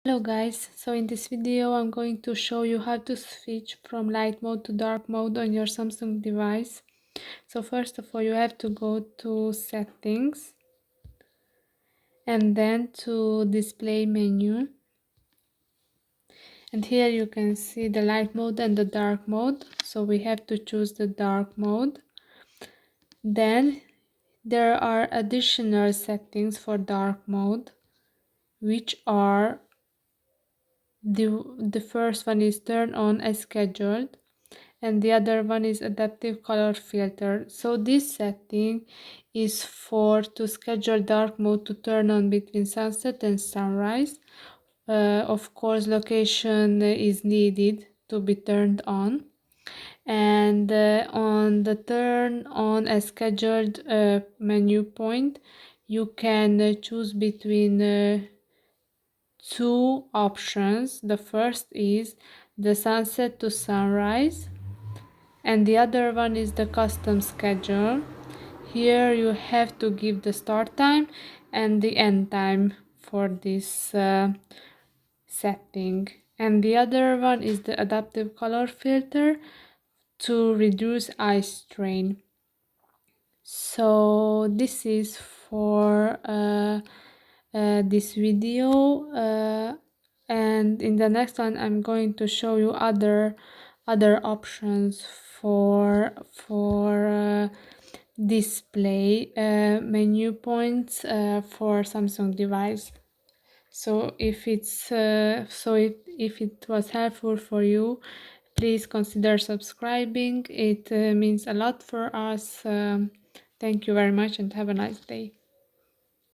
Hello guys, so in this video I'm going to show you how to switch from light mode to dark mode on your Samsung device. So first of all you have to go to settings and then to display menu, and here you can see the light mode and the dark mode. So we have to choose the dark mode. Then there are additional settings for dark mode, which are the first one is turn on as scheduled, and the other one is adaptive color filter. So this setting is for to schedule dark mode to turn on between sunset and sunrise. Of course location is needed to be turned on, and on the turn on as scheduled menu point you can choose between two options. The first is the sunset to sunrise, and the other one is the custom schedule. Here you have to give the start time and the end time for this setting. And the other one is the adaptive color filter to reduce eye strain. So this is for this video, and in the next one I'm going to show you other options for display menu points for Samsung device. So if it was helpful for you, please consider subscribing. It means a lot for us. Thank you very much and have a nice day.